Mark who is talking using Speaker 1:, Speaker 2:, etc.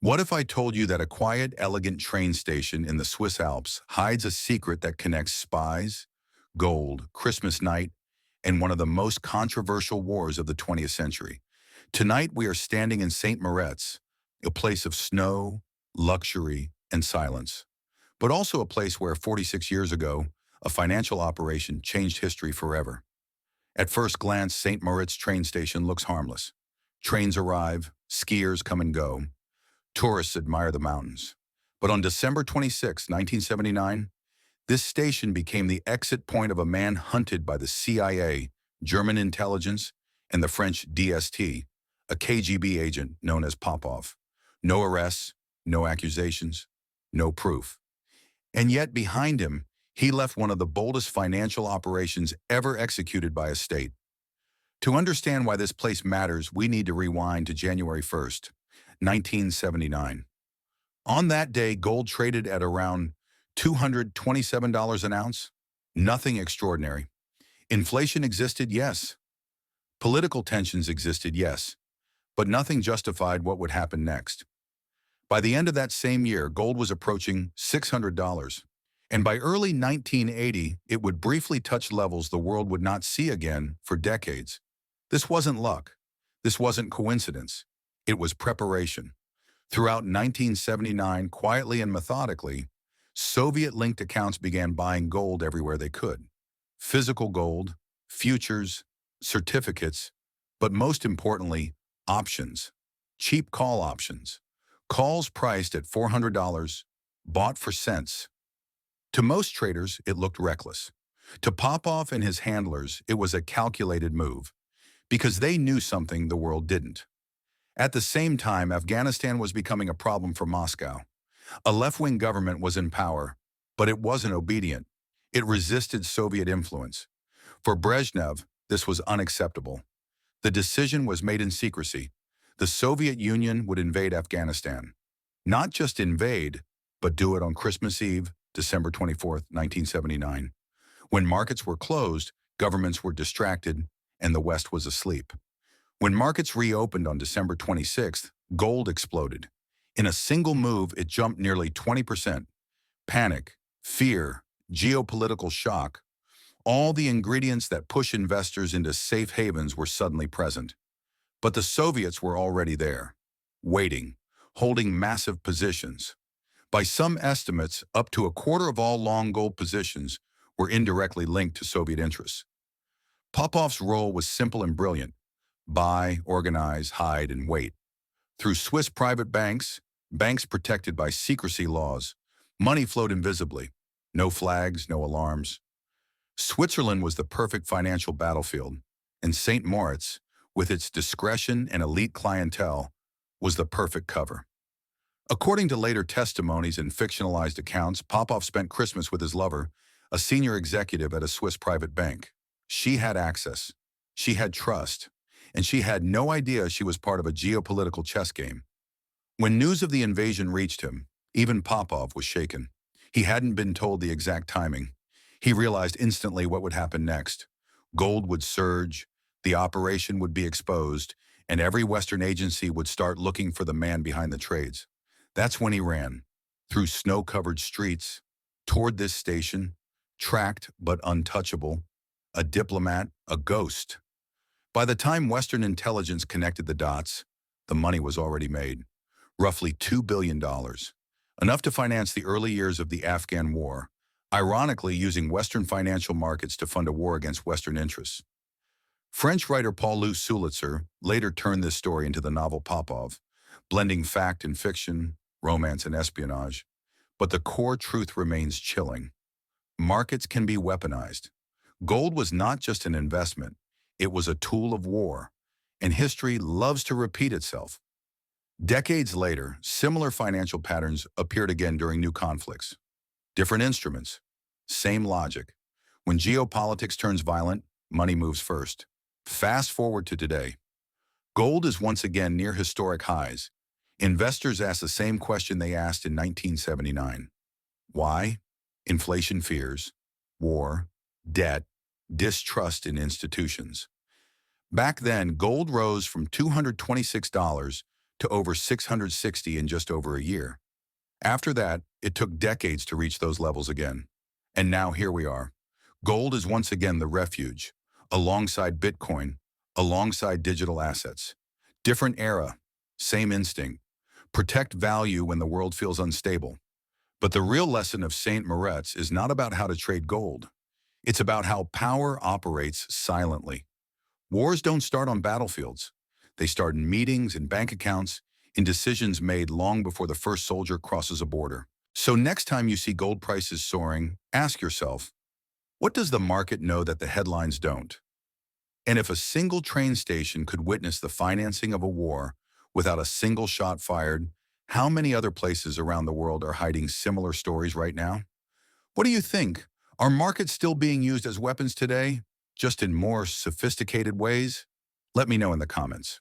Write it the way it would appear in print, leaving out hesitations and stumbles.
Speaker 1: What if I told you that a quiet, elegant train station in the Swiss Alps hides a secret that connects spies, gold, Christmas night, and one of the most controversial wars of the 20th century? Tonight we are standing in St. Moritz, a place of snow, luxury, and silence, but also a place where 46 years ago, a financial operation changed history forever. At first glance, St. Moritz train station looks harmless. Trains arrive, skiers come and go, tourists admire the mountains. But on December 26, 1979, this station became the exit point of a man hunted by the CIA, German intelligence, and the French DST, a KGB agent known as Popov. No arrests, no accusations, no proof. And yet behind him, he left one of the boldest financial operations ever executed by a state. To understand why this place matters, we need to rewind to January 1st, 1979. On that day, gold traded at around $227 an ounce. Nothing extraordinary. Inflation existed, yes. Political tensions existed, yes. But nothing justified what would happen next. By the end of that same year, gold was approaching $600. And by early 1980, it would briefly touch levels the world would not see again for decades. This wasn't luck. This wasn't coincidence. It was preparation. Throughout 1979, quietly and methodically, Soviet-linked accounts began buying gold everywhere they could. Physical gold, futures, certificates, but most importantly, options. Cheap call options. Calls priced at $400, bought for cents. To most traders, it looked reckless. To Popov and his handlers, it was a calculated move, because they knew something the world didn't. At the same time, Afghanistan was becoming a problem for Moscow. A left-wing government was in power, but it wasn't obedient. It resisted Soviet influence. For Brezhnev, this was unacceptable. The decision was made in secrecy. The Soviet Union would invade Afghanistan. Not just invade, but do it on Christmas Eve, December 24th, 1979. When markets were closed, governments were distracted, and the West was asleep. When markets reopened on December 26th, gold exploded. In a single move, it jumped nearly 20%. Panic, fear, geopolitical shock, all the ingredients that push investors into safe havens were suddenly present. But the Soviets were already there, waiting, holding massive positions. By some estimates, up to a quarter of all long gold positions were indirectly linked to Soviet interests. Popov's role was simple and brilliant: buy, organize, hide, and wait. Through Swiss private banks, banks protected by secrecy laws, money flowed invisibly. No flags, no alarms. Switzerland was the perfect financial battlefield, and St. Moritz, with its discretion and elite clientele, was the perfect cover. According to later testimonies and fictionalized accounts, Popov spent Christmas with his lover, a senior executive at a Swiss private bank. She had access. She had trust. And she had no idea she was part of a geopolitical chess game. When news of the invasion reached him, even Popov was shaken. He hadn't been told the exact timing. He realized instantly what would happen next. Gold would surge, the operation would be exposed, and every Western agency would start looking for the man behind the trades. That's when he ran, through snow-covered streets, toward this station, tracked but untouchable, a diplomat, a ghost. By the time Western intelligence connected the dots, the money was already made. Roughly $2 billion, enough to finance the early years of the Afghan war, ironically using Western financial markets to fund a war against Western interests. French writer Paul-Louis Sulitzer later turned this story into the novel Popov, blending fact and fiction, romance and espionage. But the core truth remains chilling. Markets can be weaponized. Gold was not just an investment, it was a tool of war, and history loves to repeat itself. Decades later, similar financial patterns appeared again during new conflicts. Different instruments, same logic. When geopolitics turns violent, money moves first. Fast forward to today. Gold is once again near historic highs. Investors ask the same question they asked in 1979. Why? Inflation fears, war, debt, distrust in institutions. Back then, gold rose from $226 to over 660 in just over a year. After that, it took decades to reach those levels again. And now here we are. Gold is once again the refuge, alongside Bitcoin, alongside digital assets. Different era, same instinct. Protect value when the world feels unstable. But the real lesson of St. Moritz is not about how to trade gold. It's about how power operates silently. Wars don't start on battlefields. They start in meetings, in bank accounts, in decisions made long before the first soldier crosses a border. So next time you see gold prices soaring, ask yourself, what does the market know that the headlines don't? And if a single train station could witness the financing of a war without a single shot fired, how many other places around the world are hiding similar stories right now? What do you think? Are markets still being used as weapons today, just in more sophisticated ways? Let me know in the comments.